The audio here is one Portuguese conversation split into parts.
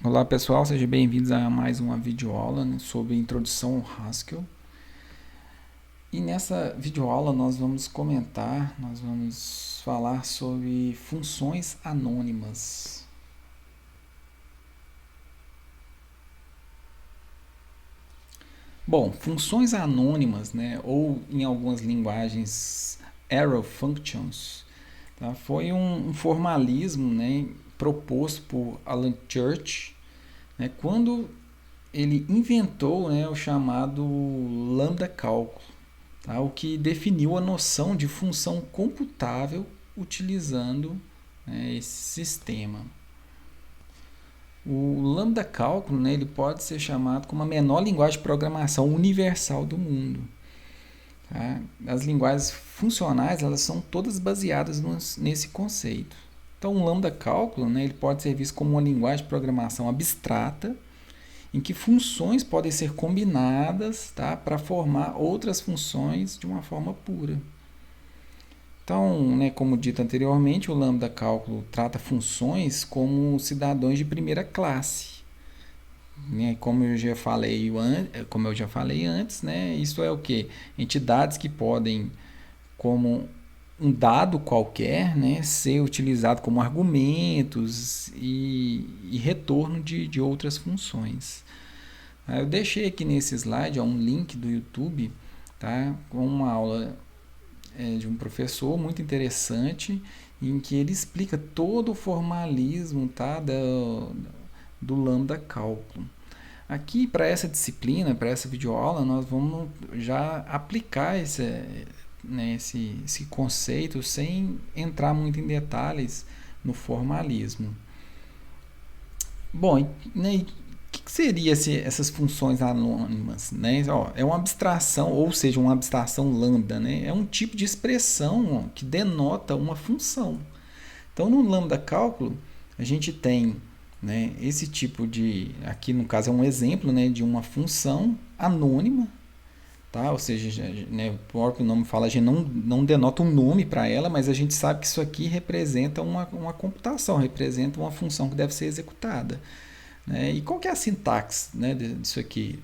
Olá pessoal, sejam bem-vindos a mais uma videoaula, né, sobre introdução ao Haskell. E nessa videoaula nós vamos falar sobre funções anônimas. Bom, funções anônimas, né, ou em algumas linguagens arrow functions, tá, foi um formalismo, né, proposto por Alan Church, né, quando ele inventou, né, o chamado lambda cálculo, tá? O que definiu a noção de função computável utilizando, né, esse sistema. O lambda cálculo, né, ele pode ser chamado como a menor linguagem de programação universal do mundo. Tá? As linguagens funcionais elas são todas baseadas nesse conceito. Então, o lambda cálculo, né, ele pode ser visto como uma linguagem de programação abstrata em que funções podem ser combinadas, tá, para formar outras funções de uma forma pura. Então, né, como dito anteriormente, o lambda cálculo trata funções como cidadãos de primeira classe. Né? Como eu já falei antes, né, isso é o que? Entidades que podem, como um dado qualquer, né, ser utilizado como argumentos e retorno de outras funções. Eu deixei aqui nesse slide um link do YouTube, tá, com uma aula de um professor muito interessante, em que ele explica todo o formalismo, tá, do lambda cálculo. Aqui, para essa disciplina, para essa videoaula, nós vamos já aplicar esse conceito sem entrar muito em detalhes no formalismo. Bom, né, que seria essas funções anônimas? Né? Ó, é uma abstração, ou seja, uma abstração lambda. Né? É um tipo de expressão ó, que denota uma função. Então, no lambda cálculo, a gente tem, né, esse tipo de... Aqui, no caso, é um exemplo, né, de uma função anônima. Tá? Ou seja, né, o próprio nome fala, a gente não denota um nome para ela, mas a gente sabe que isso aqui representa uma computação, representa uma função que deve ser executada. Né? E qual que é a sintaxe, né, disso aqui?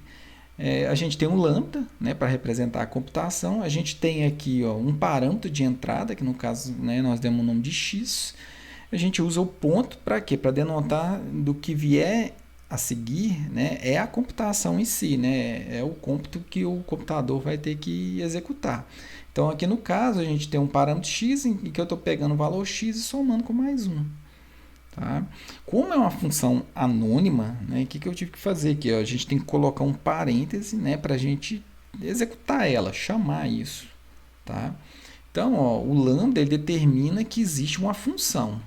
A gente tem um lambda, né, para representar a computação. A gente tem aqui ó, um parâmetro de entrada, que no caso, né, nós demos o nome de x. A gente usa o ponto para quê? Para denotar do que vier a seguir, né, é a computação em si, né, é o cômputo que o computador vai ter que executar. Então aqui no caso a gente tem um parâmetro x em que eu estou pegando o valor x e somando com mais um. Tá? Como é uma função anônima, né, o que eu tive que fazer aqui? Ó, a gente tem que colocar um parêntese, né, para a gente executar ela, chamar isso. Tá? Então, ó, o lambda ele determina que existe uma função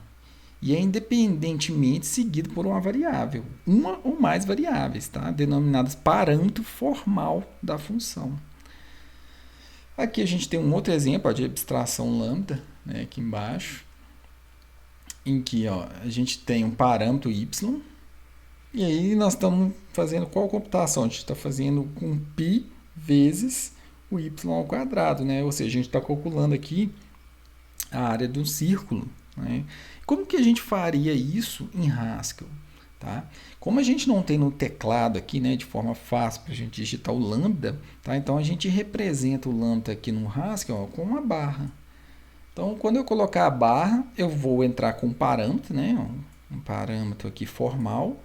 e é independentemente seguido por uma variável, uma ou mais variáveis, tá? Denominadas parâmetro formal da função. Aqui a gente tem um outro exemplo ó, de abstração lambda, né, aqui embaixo, em que ó, a gente tem um parâmetro y, e aí nós estamos fazendo qual computação? A gente está fazendo com π vezes o y ao quadrado, né? Ou seja, a gente está calculando aqui a área de um círculo. Né? Como que a gente faria isso em Haskell? Tá? Como a gente não tem no teclado aqui, né, de forma fácil para a gente digitar o lambda, tá? Então a gente representa o lambda aqui no Haskell ó, com uma barra. Então, quando eu colocar a barra, eu vou entrar com um parâmetro, né? Um parâmetro aqui formal.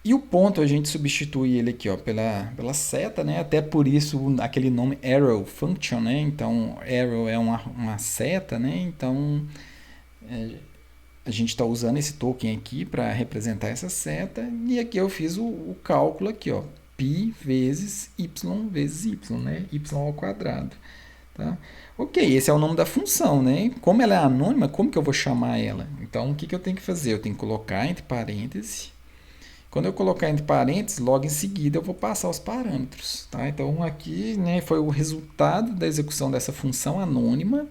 E o ponto a gente substitui ele aqui ó, pela seta, né? Até por isso aquele nome arrow function, né? Então, arrow é uma seta, né? Então, a gente está usando esse token aqui para representar essa seta. E aqui eu fiz o cálculo aqui, ó. Π vezes y, né? Y ao quadrado. Tá? Ok, esse é o nome da função, né? Como ela é anônima, como que eu vou chamar ela? Então, o que eu tenho que fazer? Eu tenho que colocar entre parênteses. Quando eu colocar entre parênteses, logo em seguida eu vou passar os parâmetros. Tá? Então, aqui né, foi o resultado da execução dessa função anônima,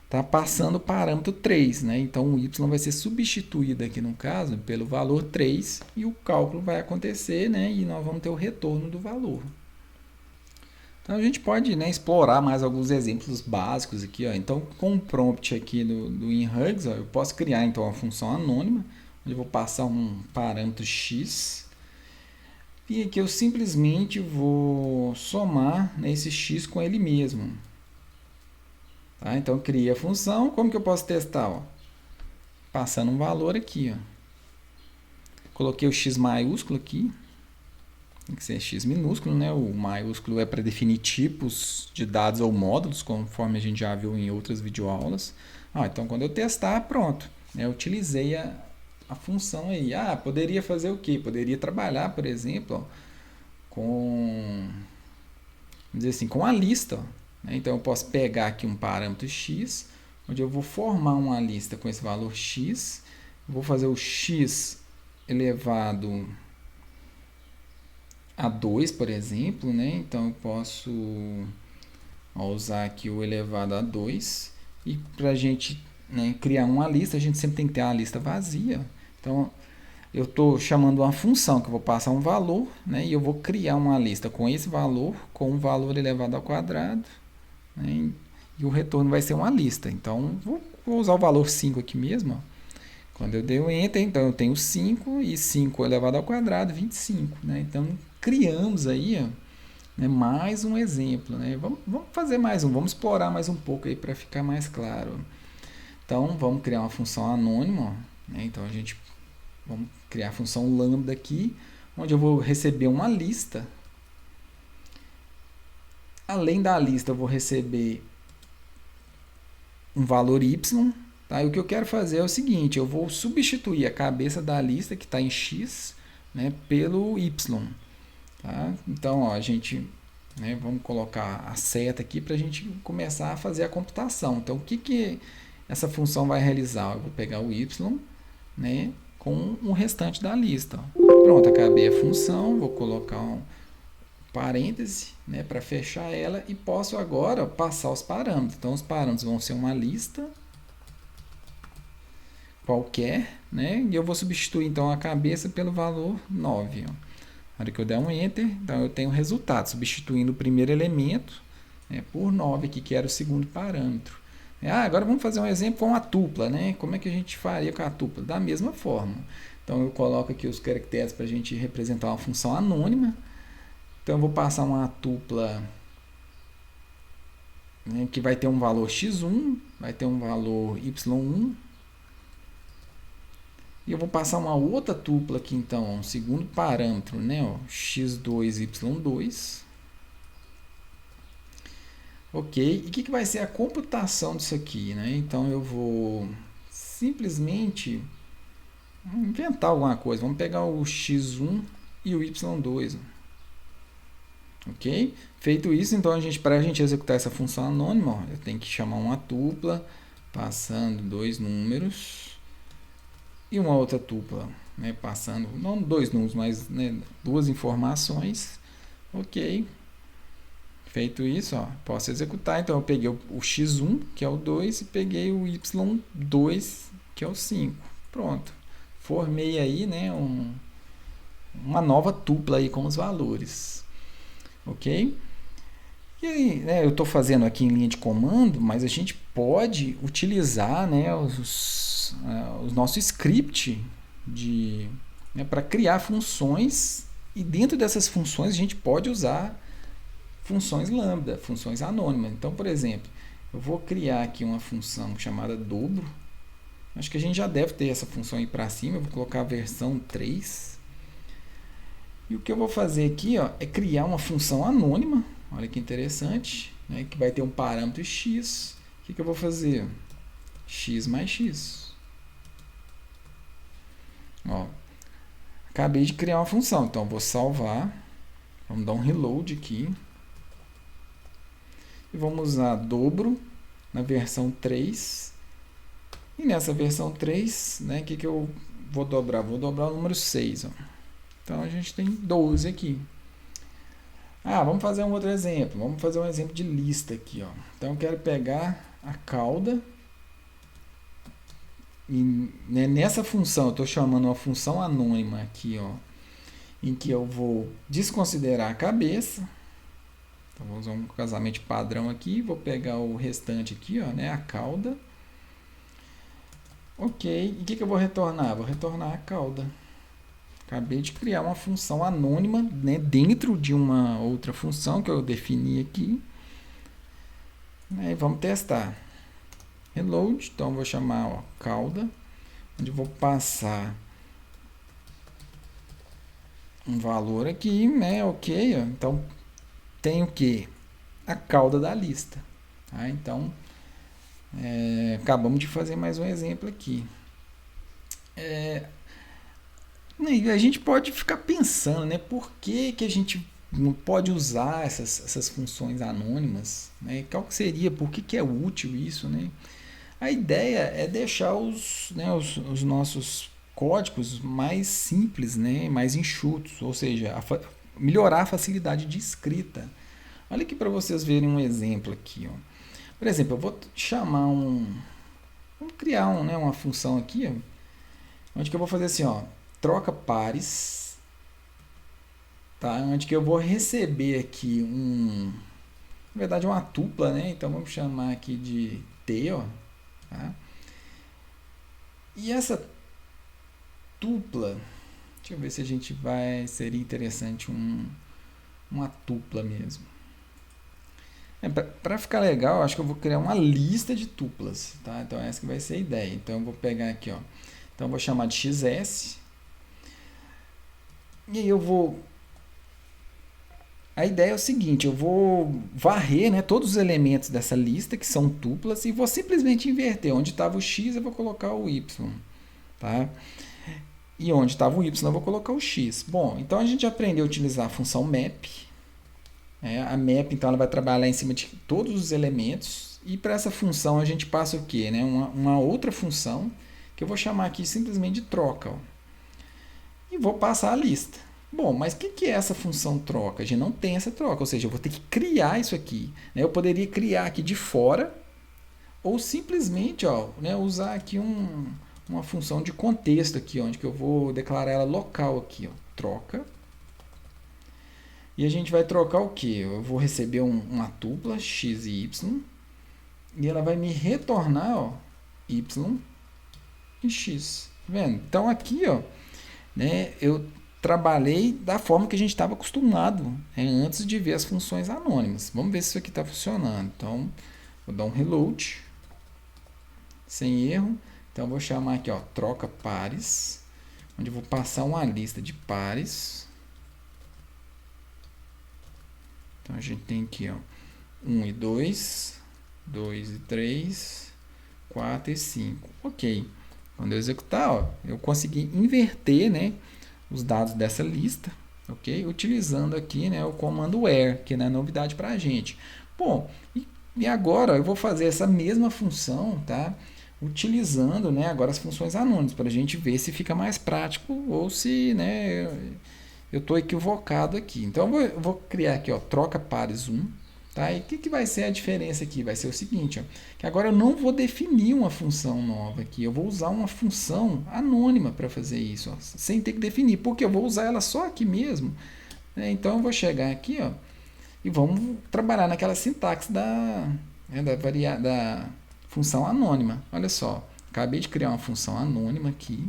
tá? Passando o parâmetro 3. Né? Então, o y vai ser substituído aqui no caso pelo valor 3 e o cálculo vai acontecer né, e nós vamos ter o retorno do valor. Então a gente pode né, explorar mais alguns exemplos básicos aqui. Ó. Então, com o prompt aqui do InHugs, ó, eu posso criar então uma função anônima, Eu vou passar um parâmetro x. E aqui eu simplesmente vou somar, né, esse x com ele mesmo. Tá? Então eu criei a função. Como que eu posso testar? Ó? Passando um valor aqui. Ó. Coloquei o x maiúsculo aqui. Tem que ser x minúsculo, né? O maiúsculo é para definir tipos de dados ou módulos, conforme a gente já viu em outras videoaulas. Então, quando eu testar, pronto. Eu utilizei a função aí. Poderia fazer o quê? Poderia trabalhar, por exemplo, ó, com, vamos dizer assim, com a lista. Ó, né? Então, eu posso pegar aqui um parâmetro x, onde eu vou formar uma lista com esse valor x. Vou fazer o x elevado a 2, por exemplo, né? Então eu posso usar aqui o elevado a 2. E para a gente, né, criar uma lista, a gente sempre tem que ter uma lista vazia. Então eu estou chamando uma função que eu vou passar um valor, né? E eu vou criar uma lista com esse valor, com um valor elevado ao quadrado, né? E o retorno vai ser uma lista. Então vou usar o valor 5 aqui mesmo. Ó. Quando eu dei o Enter, então eu tenho 5 e 5 elevado ao quadrado, 25. Né? Então, criamos aí, ó, né, mais um exemplo. Né? Vamos fazer mais um, vamos explorar mais um pouco aí para ficar mais claro. Então, vamos criar uma função anônima. Ó, né? Então, vamos criar a função lambda aqui, onde eu vou receber uma lista. Além da lista, eu vou receber um valor y. Tá? E o que eu quero fazer é o seguinte, eu vou substituir a cabeça da lista que está em x, né, pelo y. Tá? Então, ó, a gente, né, vamos colocar a seta aqui para a gente começar a fazer a computação. Então, o que essa função vai realizar? Eu vou pegar o y, né, com o restante da lista. Pronto, acabei a função, vou colocar um parêntese, né, para fechar ela e posso agora passar os parâmetros. Então, os parâmetros vão ser uma lista qualquer, né? E eu vou substituir então a cabeça pelo valor 9. Ó. Na hora que eu der um Enter, então eu tenho o resultado, substituindo o primeiro elemento, né, por 9, aqui, que era o segundo parâmetro. Agora vamos fazer um exemplo com a tupla, né? Como é que a gente faria com a tupla? Da mesma forma. Então eu coloco aqui os caracteres para a gente representar uma função anônima. Então eu vou passar uma tupla, né, que vai ter um valor x1, vai ter um valor y1, e eu vou passar uma outra tupla aqui, então, um segundo parâmetro, né, ó, x2, y2. Ok, e o que vai ser a computação disso aqui? Né? Então, eu vou simplesmente inventar alguma coisa. Vamos pegar o x1 e o y2. Ok? Feito isso, então, para a gente executar essa função anônima, ó, eu tenho que chamar uma tupla, passando dois números, e uma outra tupla, né, passando, não dois números, mas, né, duas informações. Ok. Feito isso, ó, posso executar. Então eu peguei o x1, que é o 2, e peguei o y2, que é o 5. Pronto. Formei aí, né, uma nova tupla aí com os valores. Ok? E aí, né, eu estou fazendo aqui em linha de comando, mas a gente pode utilizar, né, o nosso script né, para criar funções, e dentro dessas funções a gente pode usar funções lambda, funções anônimas. Então, por exemplo, eu vou criar aqui uma função chamada dobro. Acho que a gente já deve ter essa função aí para cima. Eu vou colocar a versão 3. E o que eu vou fazer aqui, ó, é criar uma função anônima. Olha que interessante, né, que vai ter um parâmetro x. O que eu vou fazer? X mais x. Ó, acabei de criar uma função, então vou salvar. Vamos dar um reload aqui. E vamos usar dobro na versão 3. E nessa versão 3, né, que eu vou dobrar? Vou dobrar o número 6. Ó. Então a gente tem 12 aqui. Vamos fazer um outro exemplo. Vamos fazer um exemplo de lista aqui. Ó. Então eu quero pegar a cauda. E, né, nessa função, eu estou chamando uma função anônima aqui, ó, em que eu vou desconsiderar a cabeça. Então, vou usar um casamento padrão aqui, vou pegar o restante aqui, ó, né, a cauda. Ok, e o que eu vou retornar? Vou retornar a cauda. Acabei de criar uma função anônima, né, dentro de uma outra função que eu defini aqui. Né, e vamos testar. Reload, então eu vou chamar ó, cauda, onde eu vou passar um valor aqui, né? Ok, ó. Então tem o que? A cauda da lista. Tá? Então acabamos de fazer mais um exemplo aqui. E a gente pode ficar pensando, né? Por que a gente não pode usar essas funções anônimas? Né? Qual que seria? Por que é útil isso? Né? A ideia é deixar os nossos códigos mais simples, né? Mais enxutos, ou seja, melhorar a facilidade de escrita. Olha aqui para vocês verem um exemplo aqui. Ó. Por exemplo, eu vou chamar vamos criar uma função aqui, ó, onde que eu vou fazer assim, ó, troca pares, tá? Onde que eu vou receber aqui na verdade uma tupla, né? Então vamos chamar aqui de T, ó, tá? E essa tupla, deixa eu ver se a gente seria interessante uma tupla mesmo. Para ficar legal, acho que eu vou criar uma lista de tuplas, tá? Então essa que vai ser a ideia. Então eu vou pegar aqui, ó. Então eu vou chamar de XS. E aí eu vou. A ideia é o seguinte, eu vou varrer, né, todos os elementos dessa lista que são tuplas e vou simplesmente inverter. Onde estava o X, eu vou colocar o Y, tá? E onde estava o Y, eu vou colocar o X. Bom, então a gente aprendeu a utilizar a função map. A map, então, ela vai trabalhar em cima de todos os elementos. E para essa função a gente passa o quê? Né? Uma outra função que eu vou chamar aqui simplesmente de troca. Ó. E vou passar a lista. Bom, mas o que é essa função troca? A gente não tem essa troca, ou seja, eu vou ter que criar isso aqui. Né? Eu poderia criar aqui de fora ou simplesmente ó, né, usar aqui uma função de contexto aqui, onde que eu vou declarar ela local aqui, ó, troca. E a gente vai trocar o que? Eu vou receber uma tupla x e y e ela vai me retornar ó, y e x. Tá vendo? Então aqui ó, né, eu trabalhei da forma que a gente estava acostumado né, antes de ver as funções anônimas. Vamos ver se isso aqui está funcionando. Então vou dar um reload sem erro. Então vou chamar aqui ó, troca pares, onde eu vou passar uma lista de pares. Então a gente tem aqui ó, 1 e 2, 2 e 3, 4 e 5. Ok. Quando eu executar, ó, eu consegui inverter né, os dados dessa lista, ok? Utilizando aqui né, o comando where, que não é novidade para a gente. Bom, e agora eu vou fazer essa mesma função, tá? Utilizando né, agora as funções anônimas, para a gente ver se fica mais prático ou se né, eu estou equivocado aqui. Então eu vou criar aqui, ó, troca pares 1. Tá? E o que vai ser a diferença aqui? Vai ser o seguinte, ó, que agora eu não vou definir uma função nova aqui, eu vou usar uma função anônima para fazer isso, ó, sem ter que definir, porque eu vou usar ela só aqui mesmo. Né? Então eu vou chegar aqui ó, e vamos trabalhar naquela sintaxe da função anônima. Olha só, acabei de criar uma função anônima aqui,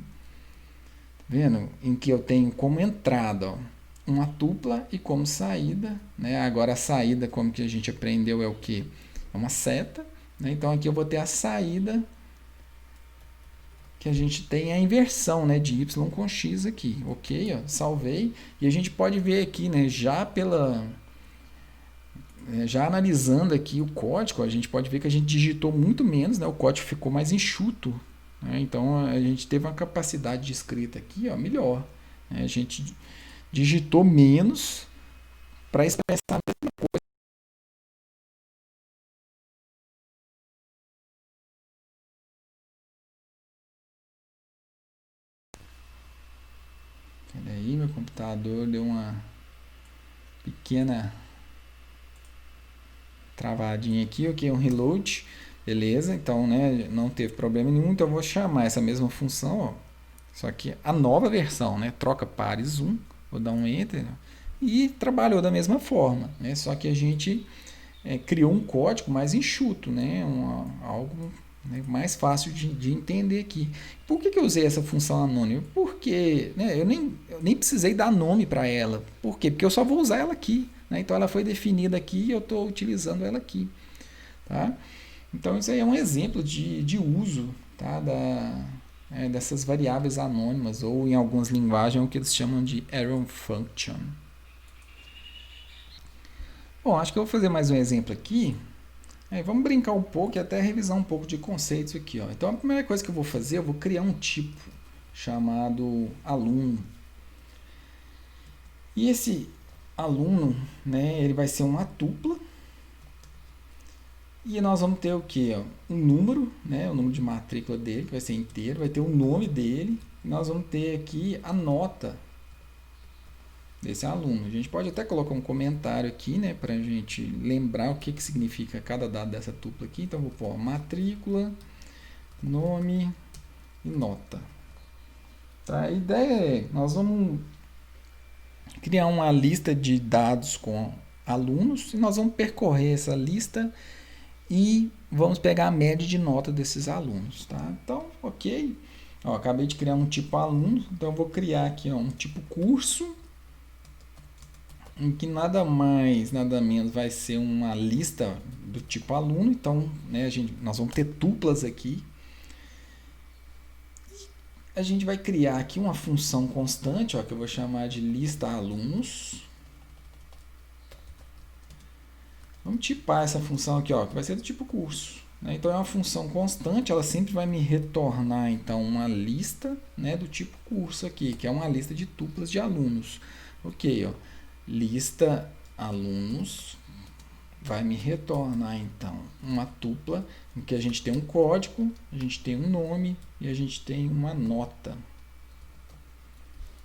vendo? Em que eu tenho como entrada ó, uma tupla e como saída, né? Agora a saída, como que a gente aprendeu, é o que? É uma seta, né? Então aqui eu vou ter a saída que a gente tem a inversão, né, de y com x aqui, ok? Ó, salvei e a gente pode ver aqui, né, já analisando aqui o código, a gente pode ver que a gente digitou muito menos, né? O código ficou mais enxuto, né? Então a gente teve uma capacidade de escrita aqui, ó, melhor. Né? A gente digitou menos para expressar a mesma coisa. Peraí, meu computador deu uma pequena travadinha aqui, ok, um reload, beleza, então né, não teve problema nenhum, então eu vou chamar essa mesma função, ó, só que a nova versão, né, troca pares 1, vou dar um enter, e trabalhou da mesma forma, né, só que a gente criou um código mais enxuto, né, algo né? Mais fácil de entender aqui. Por que eu usei essa função anônima? Porque, né, eu nem precisei dar nome para ela. Por quê? Porque eu só vou usar ela aqui. Né? Então ela foi definida aqui e eu estou utilizando ela aqui. Tá? Então isso aí é um exemplo de uso, tá? Dessas variáveis anônimas, ou em algumas linguagens o que eles chamam de arrow function. Bom, acho que eu vou fazer mais um exemplo aqui. Vamos brincar um pouco e até revisar um pouco de conceitos aqui. Ó. Então a primeira coisa que eu vou fazer, eu vou criar um tipo chamado aluno. E esse aluno, né, ele vai ser uma tupla. E nós vamos ter o que? Um número, né, o número de matrícula dele, que vai ser inteiro, vai ter o nome dele, e nós vamos ter aqui a nota desse aluno. A gente pode até colocar um comentário aqui, né, para a gente lembrar o que significa cada dado dessa tupla aqui. Então, eu vou pôr matrícula, nome e nota. Tá? A ideia é, nós vamos criar uma lista de dados com alunos, e nós vamos percorrer essa lista e vamos pegar a média de nota desses alunos, tá? Então, ok. Ó, acabei de criar um tipo aluno, então eu vou criar aqui um tipo curso, em que nada mais, nada menos vai ser uma lista do tipo aluno. Então, né, nós vamos ter tuplas aqui. E a gente vai criar aqui uma função constante, ó, que eu vou chamar de lista alunos. Vamos tipar essa função aqui, ó, que vai ser do tipo curso. Né? Então é uma função constante, ela sempre vai me retornar então uma lista, né, do tipo curso aqui, que é uma lista de tuplas de alunos. Ok, ó, lista alunos vai me retornar então uma tupla em que a gente tem um código, a gente tem um nome e a gente tem uma nota.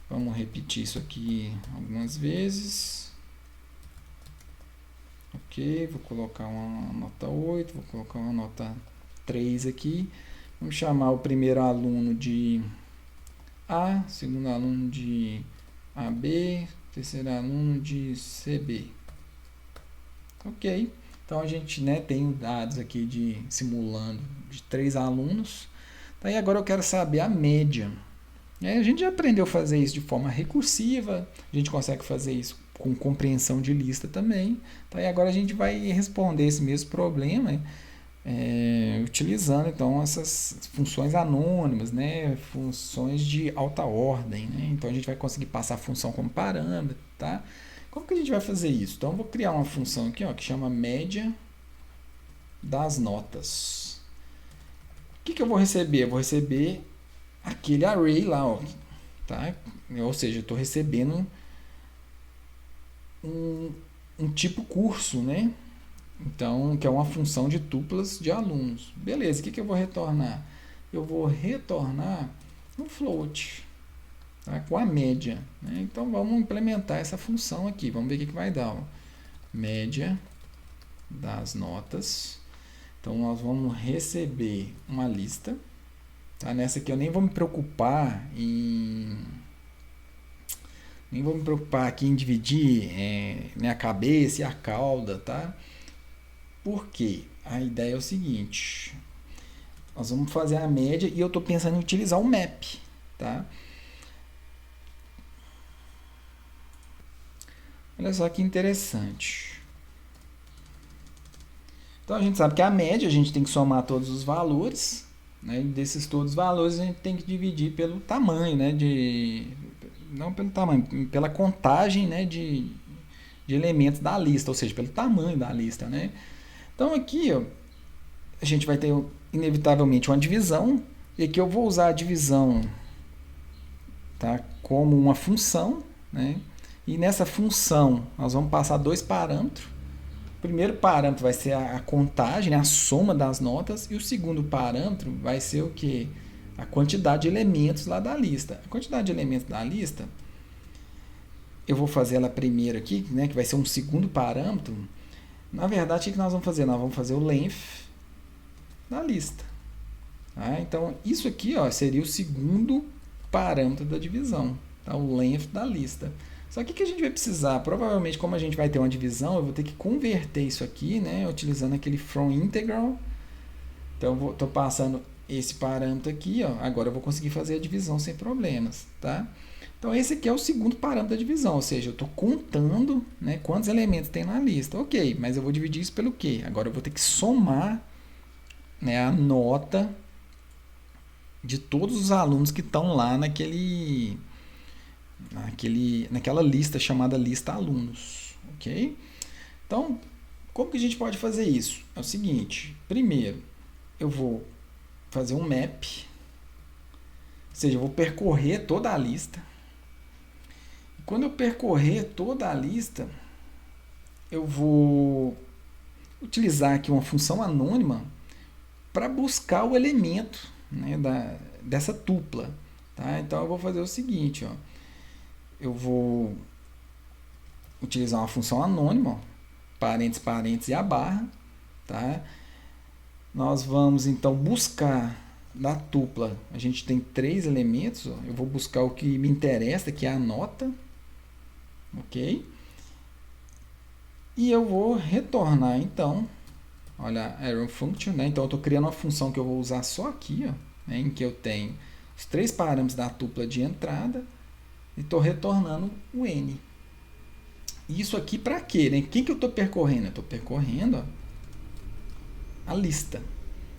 Vamos repetir isso aqui algumas vezes. Ok, vou colocar uma nota 8, vou colocar uma nota 3 aqui. Vamos chamar o primeiro aluno de A, segundo aluno de AB, terceiro aluno de CB. Ok, então a gente, né, tem dados aqui simulando de 3 alunos. Daí agora eu quero saber a média. A gente já aprendeu a fazer isso de forma recursiva, a gente consegue fazer isso com compreensão de lista também. Tá? E agora a gente vai responder esse mesmo problema utilizando então essas funções anônimas, né? Funções de alta ordem. Né? Então a gente vai conseguir passar a função como parâmetro. Tá? Como que a gente vai fazer isso? Então eu vou criar uma função aqui, ó, que chama média das notas. O que eu vou receber? Eu vou receber aquele array lá, ó, tá? Ou seja, eu estou recebendo um tipo curso, né? Então, que é uma função de tuplas de alunos. Beleza, o que eu vou retornar? Eu vou retornar um float, tá? Com a média. Né? Então, vamos implementar essa função aqui. Vamos ver o que vai dar. Ó. Média das notas. Então, nós vamos receber uma lista. Tá? Nessa aqui eu nem vou me preocupar aqui em dividir minha cabeça e a cauda, tá? Porque a ideia é o seguinte, nós vamos fazer a média e eu estou pensando em utilizar o map, tá? Olha só que interessante. Então a gente sabe que a média a gente tem que somar todos os valores, né? E desses todos os valores a gente tem que dividir pelo tamanho, né? Não pelo tamanho, pela contagem, né, de elementos da lista, ou seja, pelo tamanho da lista, né? Então aqui, ó, a gente vai ter inevitavelmente uma divisão, e aqui eu vou usar a divisão, tá, como uma função, né? E nessa função nós vamos passar 2 parâmetros. O primeiro parâmetro vai ser a contagem, né, a soma das notas, e o segundo parâmetro vai ser o que? A quantidade de elementos lá da lista. A quantidade de elementos da lista, eu vou fazer ela primeiro aqui, né, que vai ser um segundo parâmetro. Na verdade, o que nós vamos fazer? Nós vamos fazer o length da lista. Tá? Então, isso aqui, ó, seria o segundo parâmetro da divisão, tá? O length da lista. Só que o que a gente vai precisar? Provavelmente, como a gente vai ter uma divisão, eu vou ter que converter isso aqui, né, utilizando aquele from integral Então, estou passando esse parâmetro aqui, ó. Agora eu vou conseguir fazer a divisão sem problemas, tá? Então, esse aqui é o segundo parâmetro da divisão, ou seja, eu estou contando, né, quantos elementos tem na lista. Ok, mas eu vou dividir isso pelo quê? Agora eu vou ter que somar, né, a nota de todos os alunos que estão lá naquela lista chamada lista alunos, ok? Então, como que a gente pode fazer isso? É o seguinte, primeiro, eu vou fazer um map, ou seja, eu vou percorrer toda a lista. E quando eu percorrer toda a lista, eu vou utilizar aqui uma função anônima para buscar o elemento, né, dessa tupla. Tá? Então eu vou fazer o seguinte, ó, eu vou utilizar uma função anônima, ó, parênteses, parênteses e a barra. Tá? Nós vamos então buscar da tupla, a gente tem 3 elementos, ó, eu vou buscar o que me interessa, que é a nota, ok? E eu vou retornar então, olha, arrow function, né? Então eu estou criando uma função que eu vou usar só aqui, ó, né? Em que eu tenho os 3 parâmetros da tupla de entrada e estou retornando o n. Isso aqui para quê? Né? O que eu estou percorrendo? Eu estou percorrendo, ó, a lista.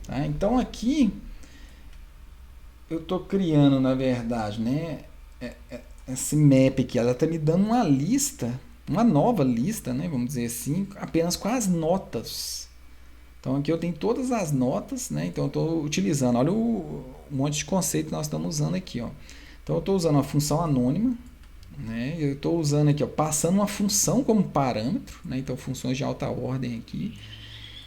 Tá? Então aqui eu estou criando, na verdade, né, esse map aqui, ela está me dando uma lista, uma nova lista, né, vamos dizer assim, apenas com as notas. Então aqui eu tenho todas as notas, né, então eu estou utilizando, olha o monte de conceito que nós estamos usando aqui. Ó. Então eu estou usando uma função anônima, né, eu estou usando aqui, ó, passando uma função como parâmetro, né, então funções de alta ordem aqui.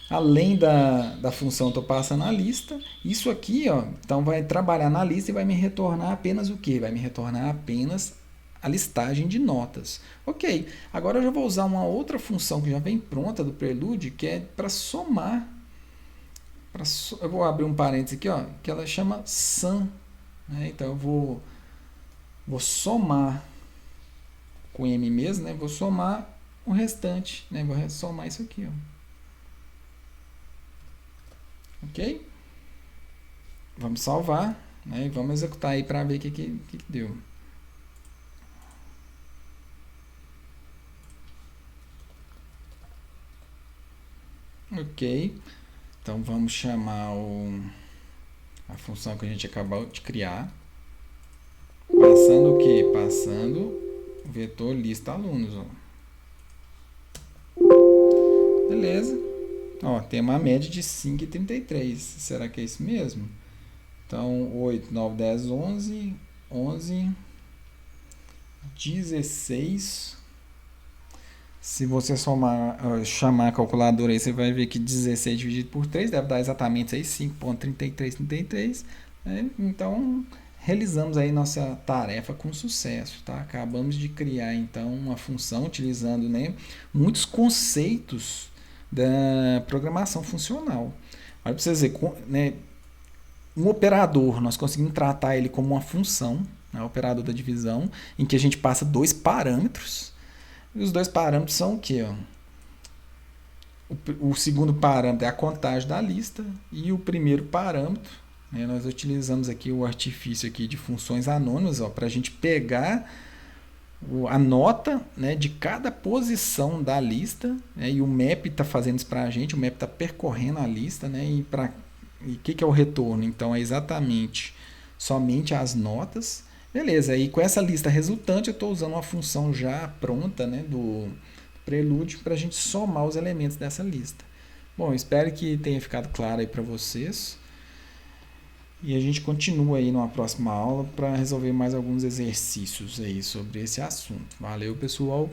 Além da função, estou passando a lista. Isso aqui, ó, então vai trabalhar na lista e vai me retornar apenas o quê? Vai me retornar apenas a listagem de notas. Ok, agora eu já vou usar uma outra função que já vem pronta do Prelude, que é para somar. Eu vou abrir um parênteses aqui, ó, que ela chama sum. Né? Então eu vou somar com M mesmo, né? Vou somar o restante. Né? Vou somar isso aqui, ó. Ok? Vamos salvar, né? E vamos executar aí para ver o que deu. Ok. Então vamos chamar a função que a gente acabou de criar. Passando o quê? Passando o vetor lista alunos. Ó. Beleza. Ó, tem uma média de 5,33. Será que é isso mesmo? Então, 8, 9, 10, 11, 11, 16. Se você chamar a calculadora aí, você vai ver que 16 dividido por 3 deve dar exatamente 5,3333. Né? Então, realizamos aí nossa tarefa com sucesso. Tá? Acabamos de criar, então, uma função utilizando, né, muitos conceitos da programação funcional. Olha para vocês verem, né, um operador, nós conseguimos tratar ele como uma função, né, operador da divisão, em que a gente passa 2 parâmetros. E os 2 parâmetros são o quê? O segundo parâmetro é a contagem da lista e o primeiro parâmetro, né, nós utilizamos aqui o artifício aqui de funções anônimas para a gente pegar a nota, né, de cada posição da lista, né, e o map está fazendo isso para a gente, o map está percorrendo a lista, né, e o que é o retorno? Então é exatamente somente as notas. Beleza, e com essa lista resultante eu estou usando uma função já pronta, né, do Prelude para a gente somar os elementos dessa lista. Bom, espero que tenha ficado claro aí para vocês. E a gente continua aí numa próxima aula para resolver mais alguns exercícios aí sobre esse assunto. Valeu, pessoal!